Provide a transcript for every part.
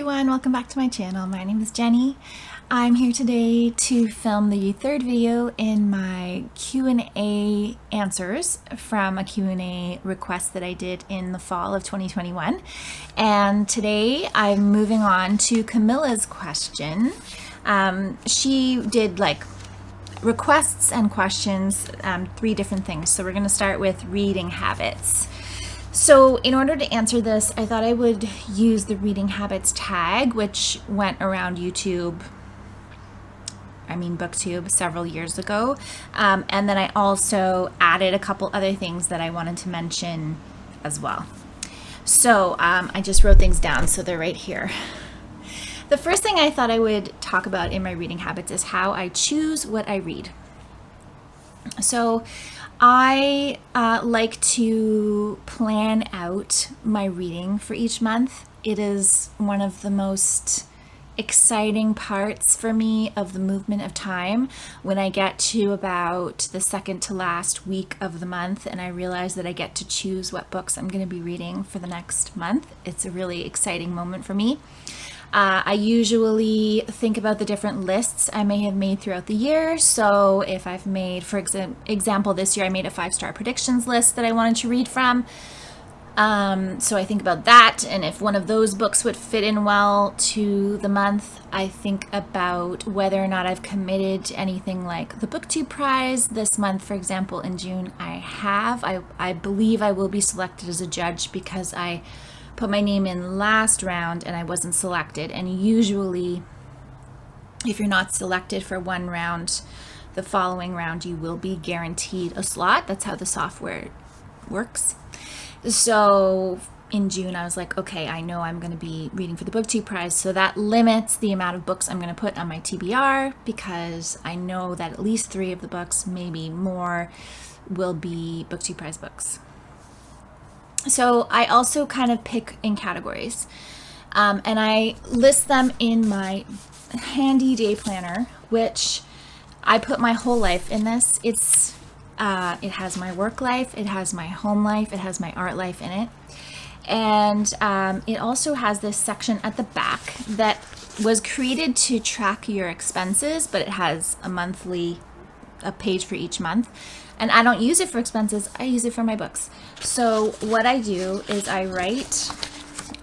everyone, welcome back to my channel. My name is Jenny. I'm here today to film the third video in my Q&A answers from a Q&A request that I did in the fall of 2021. And today I'm moving on to Camilla's question. She did like requests and questions, three different things. So we're going to start with reading habits. So in order to answer this, I thought I would use the reading habits tag, which went around BookTube several years ago. And then I also added a couple other things that I wanted to mention as well. So I just wrote things down, so they're right here. The first thing I thought I would talk about in my reading habits is how I choose what I read. So I like to plan out my reading for each month. It is one of the most exciting parts for me of the movement of time when I get to about the second to last week of the month and I realize that I get to choose what books I'm going to be reading for the next month. It's a really exciting moment for me. I usually think about the different lists I may have made throughout the year. So if I've made, for example, this year I made a 5-star predictions list that I wanted to read from. So I think about that, and if one of those books would fit in well to the month, I think about whether or not I've committed to anything like the BookTube prize. This month, for example, in June, I believe I will be selected as a judge because I put my name in last round and I wasn't selected. And usually, if you're not selected for one round, the following round you will be guaranteed a slot. That's how the software works. So in June, I was like, okay, I know I'm going to be reading for the BookTube prize. So that limits the amount of books I'm going to put on my TBR because I know that at least 3 of the books, maybe more, will be BookTube prize books. So I also kind of pick in categories, and I list them in my handy day planner, which I put my whole life in this. It has my work life, it has my home life, it has my art life in it. And it also has this section at the back that was created to track your expenses, but it has a page for each month. And I don't use it for expenses, I use it for my books. So what I do is I write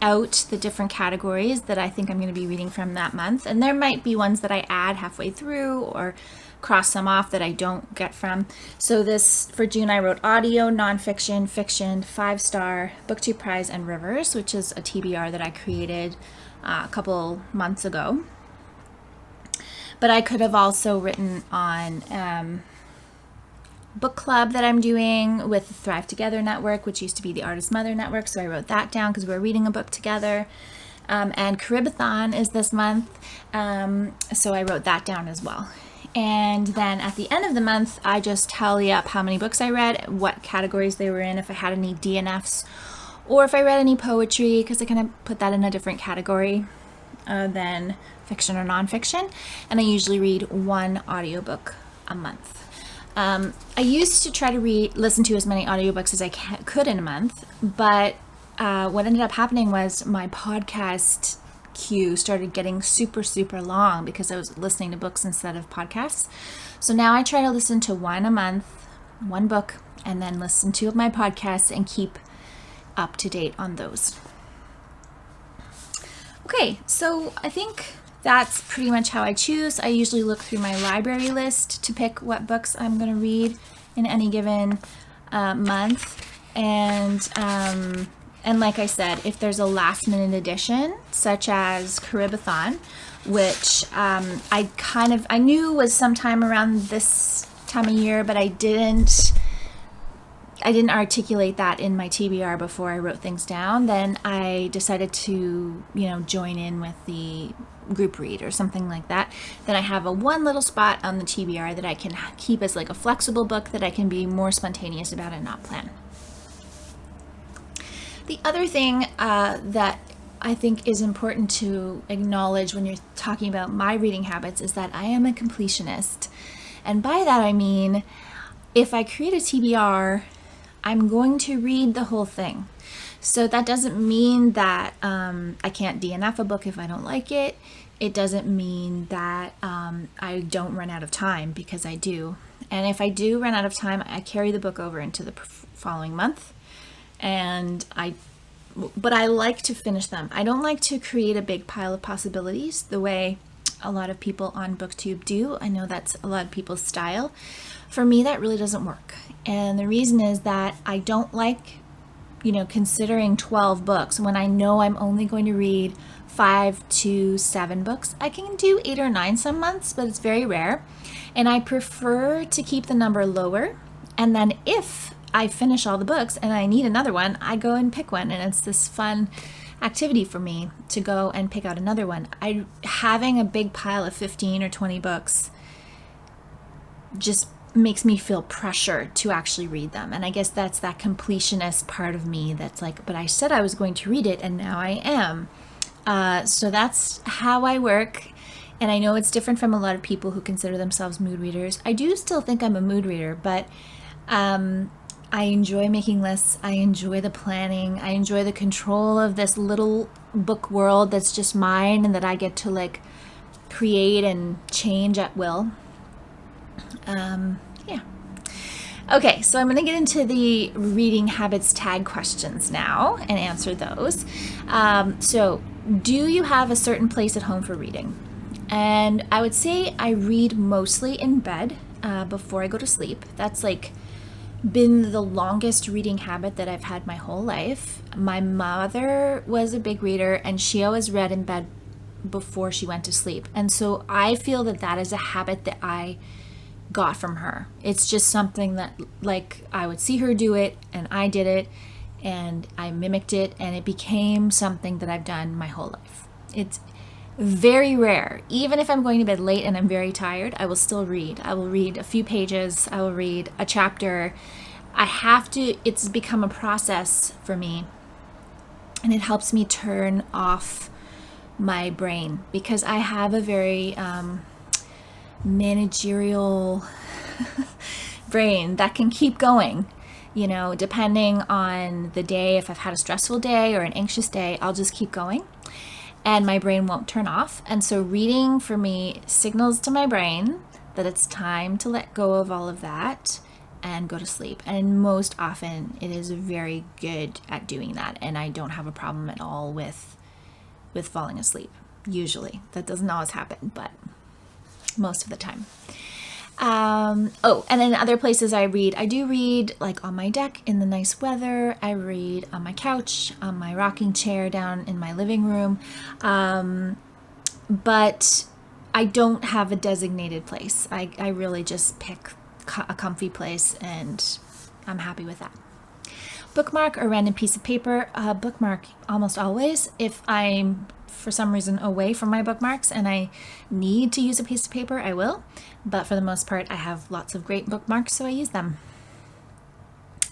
out the different categories that I think I'm going to be reading from that month. And there might be ones that I add halfway through or cross some off that I don't get from. So this, for June, I wrote audio, nonfiction, fiction, 5-star, BookTube prize, and rivers, which is a TBR that I created a couple months ago. But I could have also written on book club that I'm doing with the Thrive Together network, which used to be the Artist Mother network. So I wrote that down because we're reading a book together. And Caribathon is this month. So I wrote that down as well. And then at the end of the month, I just tally up how many books I read, what categories they were in, if I had any DNFs, or if I read any poetry, because I kind of put that in a different category than fiction or nonfiction. And I usually read one audiobook a month. I used to try to listen to as many audiobooks as I could in a month, but what ended up happening was my podcast queue started getting super long because I was listening to books instead of podcasts. So now I try to listen to one a month, one book, and then listen to my podcasts and keep up to date on those. Okay, so I think that's pretty much how I choose. I usually look through my library list to pick what books I'm going to read in any given month. And like I said, if there's a last minute edition, such as Caribathon, which I knew was sometime around this time of year, but I didn't articulate that in my TBR before I wrote things down, then I decided to, join in with the group read or something like that. Then I have one little spot on the TBR that I can keep as like a flexible book that I can be more spontaneous about and not plan. The other thing that I think is important to acknowledge when you're talking about my reading habits is that I am a completionist. And by that I mean, if I create a TBR, I'm going to read the whole thing. So that doesn't mean that I can't DNF a book if I don't like it. It doesn't mean that I don't run out of time, because I do. And if I do run out of time, I carry the book over into the following month. But I like to finish them. I don't like to create a big pile of possibilities the way a lot of people on BookTube do. I know that's a lot of people's style. For me, that really doesn't work. And the reason is that I don't like, considering 12 books when I know I'm only going to read 5 to 7 books. I can do 8 or 9 some months, but it's very rare. And I prefer to keep the number lower. And then if I finish all the books and I need another one, I go and pick one. And it's this fun activity for me to go and pick out another one. Having a big pile of 15 or 20 books just makes me feel pressure to actually read them. And I guess that's that completionist part of me that's like, but I said I was going to read it and now I am. So that's how I work. And I know it's different from a lot of people who consider themselves mood readers. I do still think I'm a mood reader, but I enjoy making lists. I enjoy the planning. I enjoy the control of this little book world that's just mine and that I get to create and change at will. Yeah. Okay, so I'm going to get into the reading habits tag questions now and answer those. So do you have a certain place at home for reading? And I would say I read mostly in bed before I go to sleep. That's been the longest reading habit that I've had my whole life. My mother was a big reader and she always read in bed before she went to sleep. And so I feel that that is a habit that I got from her. It's just something that I would see her do it and I did it and I mimicked it and it became something that I've done my whole life. It's very rare. Even if I'm going to bed late and I'm very tired, I will still read. I will read a few pages. I will read a chapter. It's become a process for me. And it helps me turn off my brain because I have a very managerial brain that can keep going. Depending on the day, if I've had a stressful day or an anxious day, I'll just keep going. And my brain won't turn off. And so reading for me signals to my brain that it's time to let go of all of that and go to sleep. And most often it is very good at doing that. And I don't have a problem at all with falling asleep. Usually. That doesn't always happen, but most of the time. And then other places I do read on my deck in the nice weather. I read on my couch, on my rocking chair down in my living room. But I don't have a designated place. I really just pick a comfy place and I'm happy with that. Bookmark or random piece of paper. Bookmark almost always. If I'm for some reason away from my bookmarks and I need to use a piece of paper, I will. But for the most part, I have lots of great bookmarks, so I use them.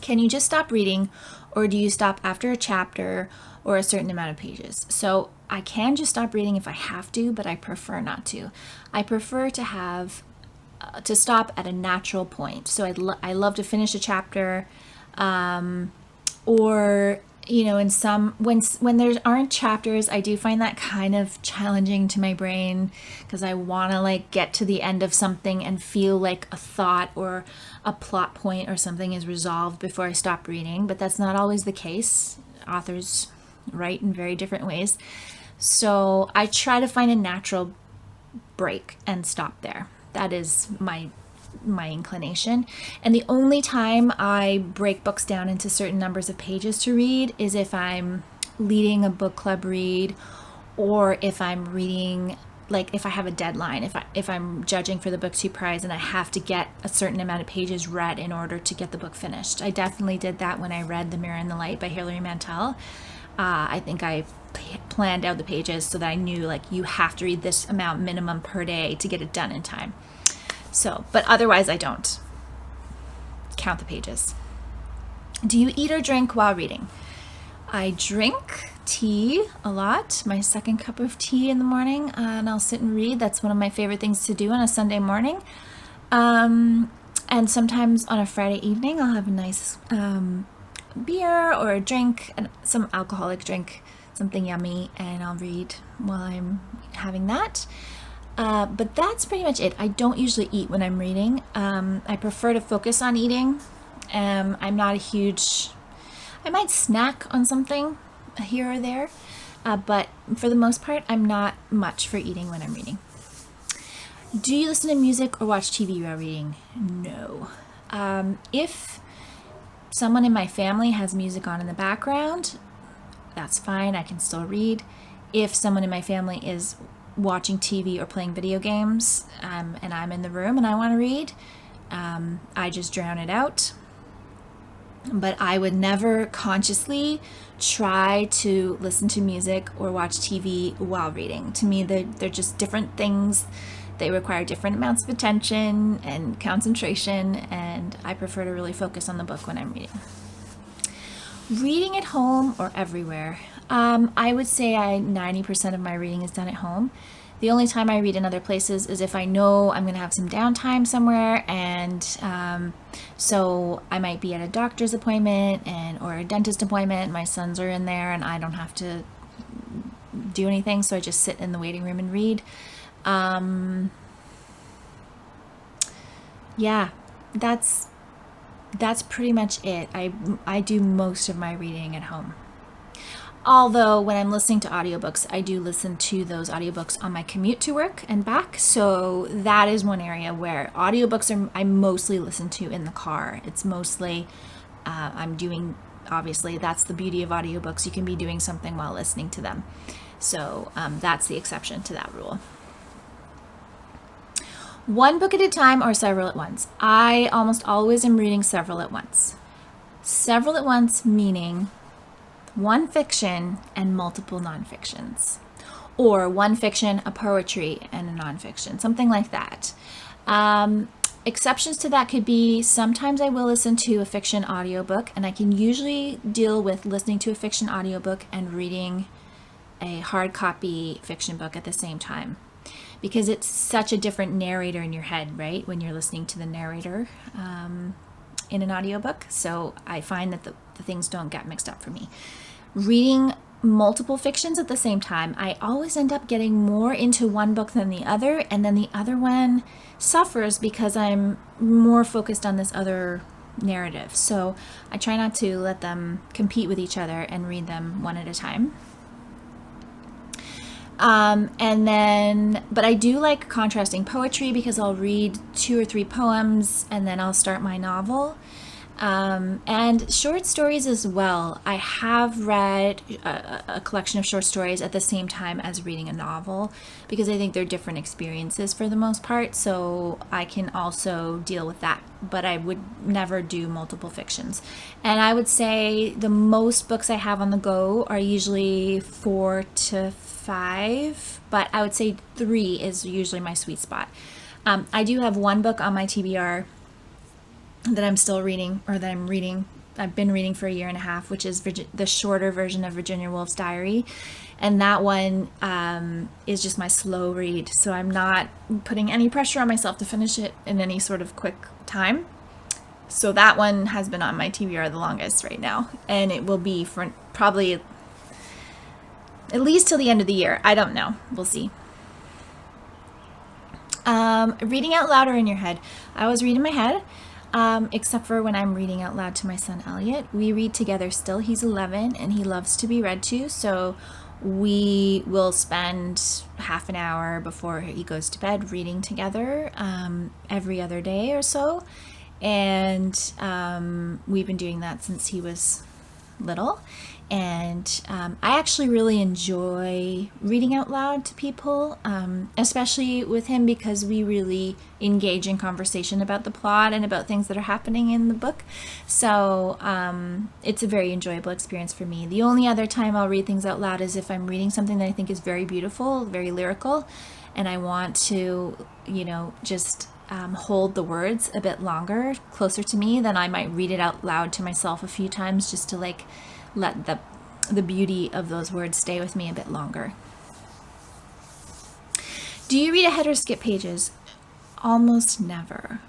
Can you just stop reading, or do you stop after a chapter or a certain amount of pages? So I can just stop reading if I have to, but I prefer not to. I prefer to have to stop at a natural point. So I love to finish a chapter, or in some when there aren't chapters, I do find that kind of challenging to my brain because I want to get to the end of something and feel like a thought or a plot point or something is resolved before I stop reading, but that's not always the case. Authors write in very different ways. So I try to find a natural break and stop there. That is my inclination. And the only time I break books down into certain numbers of pages to read is if I'm leading a book club read, or if I'm reading, if I have a deadline, if I'm judging for the BookTube Prize and I have to get a certain amount of pages read in order to get the book finished. I definitely did that when I read The Mirror and the Light by Hilary Mantel. I think I planned out the pages so that I knew you have to read this amount minimum per day to get it done in time. So, but otherwise I don't count the pages. Do you eat or drink while reading? I drink tea a lot, my second cup of tea in the morning, and I'll sit and read. That's one of my favorite things to do on a Sunday morning. And sometimes on a Friday evening, I'll have a nice beer or a drink, some alcoholic drink, something yummy, and I'll read while I'm having that. But that's pretty much it. I don't usually eat when I'm reading. I prefer to focus on eating. I'm not a huge, I might snack on something here or there, but for the most part, I'm not much for eating when I'm reading. Do you listen to music or watch TV while reading? No. If someone in my family has music on in the background, that's fine. I can still read. If someone in my family is watching TV or playing video games, and I'm in the room and I want to read, I just drown it out. But I would never consciously try to listen to music or watch TV while reading. To me, they're just different things. They require different amounts of attention and concentration, and I prefer to really focus on the book when I'm reading. Reading at home or everywhere? I would say 90% of my reading is done at home. The only time I read in other places is if I know I'm going to have some downtime somewhere, and so I might be at a doctor's appointment or a dentist appointment. My sons are in there and I don't have to do anything, so I just sit in the waiting room and read. Yeah, that's pretty much it. I do most of my reading at home. Although when I'm listening to audiobooks, I do listen to those audiobooks on my commute to work and back. So that is one area where audiobooks I mostly listen to in the car. It's mostly I'm doing, obviously that's the beauty of audiobooks. You can be doing something while listening to them. So that's the exception to that rule. One book at a time or several at once? I almost always am reading several at once. Several at once meaning one fiction and multiple nonfictions, or one fiction, a poetry, and a nonfiction, something like that. Exceptions to that could be sometimes I will listen to a fiction audiobook, and I can usually deal with listening to a fiction audiobook and reading a hard copy fiction book at the same time, because it's such a different narrator in your head, right, when you're listening to the narrator in an audiobook. So I find that the things don't get mixed up for me. Reading multiple fictions at the same time, I always end up getting more into one book than the other, and then the other one suffers because I'm more focused on this other narrative. So I try not to let them compete with each other and read them one at a time. But I do like contrasting poetry, because I'll read 2 or 3 poems and then I'll start my novel. And short stories as well. I have read a collection of short stories at the same time as reading a novel, because I think they're different experiences for the most part, so I can also deal with that, but I would never do multiple fictions. And I would say the most books I have on the go are usually 4 to 5, but I would say 3 is usually my sweet spot. I do have one book on my TBR that I'm still reading, or that I've been reading for a year and a half, which is the shorter version of Virginia Woolf's Diary. And that one is just my slow read. So I'm not putting any pressure on myself to finish it in any sort of quick time. So that one has been on my TBR the longest right now. And it will be for probably at least till the end of the year. I don't know. We'll see. Reading out loud or in your head? I always read in my head. Except for when I'm reading out loud to my son Elliot. We read together still. He's 11 and he loves to be read to, so we will spend half an hour before he goes to bed reading together every other day or so, and we've been doing that since he was little. And I actually really enjoy reading out loud to people, especially with him, because we really engage in conversation about the plot and about things that are happening in the book. So it's a very enjoyable experience for me. The only other time I'll read things out loud is if I'm reading something that I think is very beautiful, very lyrical, and I want to, just hold the words a bit longer, closer to me. Then I might read it out loud to myself a few times, just to let the beauty of those words stay with me a bit longer. Do you read ahead or skip pages? Almost never.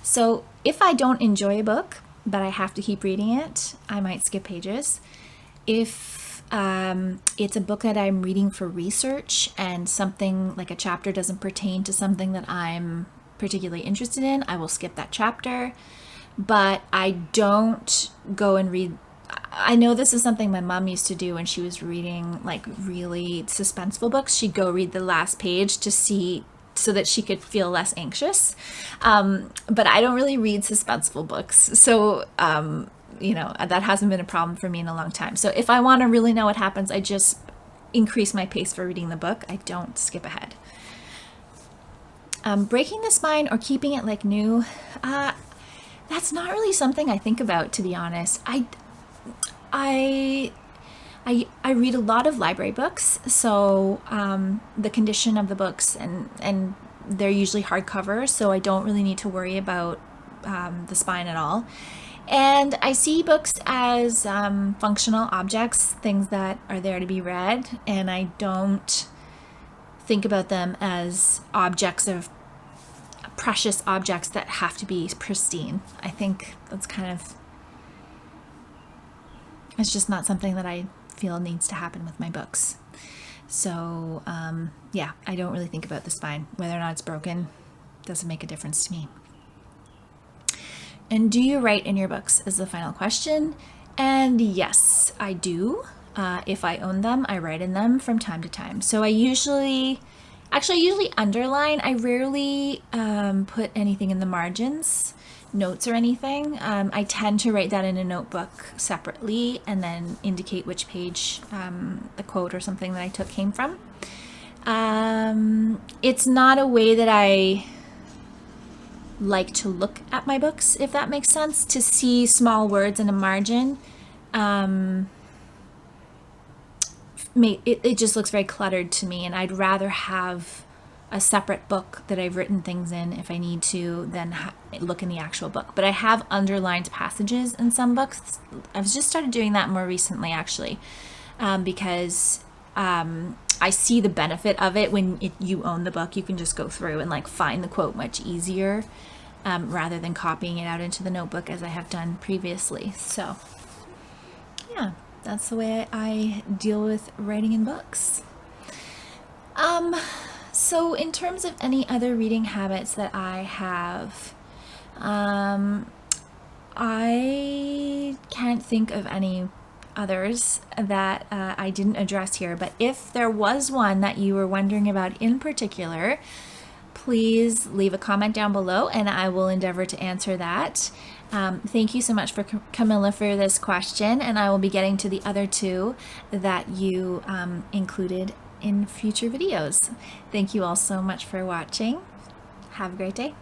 So if I don't enjoy a book, but I have to keep reading it, I might skip pages. If it's a book that I'm reading for research and something like a chapter doesn't pertain to something that I'm particularly interested in, I will skip that chapter. But I don't go and read. I know this is something my mom used to do when she was reading like really suspenseful books. She'd go read the last page to see, so that she could feel less anxious. But I don't really read suspenseful books. So, that hasn't been a problem for me in a long time. So if I want to really know what happens, I just increase my pace for reading the book. I don't skip ahead. Breaking the spine or keeping it like new, that's not really something I think about, to be honest. I read a lot of library books, so the condition of the books, and they're usually hardcover, so I don't really need to worry about the spine at all. And I see books as functional objects, things that are there to be read, and I don't think about them as precious objects that have to be pristine. I think that's it's just not something that I feel needs to happen with my books. So I don't really think about the spine. Whether or not it's broken doesn't make a difference to me. And do you write in your books is the final question. And yes, I do. If I own them, I write in them from time to time. So I usually underline. I rarely put anything in the margins, notes or anything. I tend to write that in a notebook separately and then indicate which page the quote or something that I took came from. It's not a way that I like to look at my books, if that makes sense. To see small words in a margin, it just looks very cluttered to me, and I'd rather have a separate book that I've written things in if I need to than look in the actual book. But I have underlined passages in some books. I've just started doing that more recently, actually, because I see the benefit of it. When you own the book, you can just go through and like find the quote much easier, rather than copying it out into the notebook as I have done previously. So yeah, that's the way I deal with writing in books. So in terms of any other reading habits that I have, I can't think of any others that I didn't address here, but if there was one that you were wondering about in particular, please leave a comment down below and I will endeavor to answer that. Thank you so much for Camilla for this question, and I will be getting to the other two that you included in future videos. Thank you all so much for watching. Have a great day.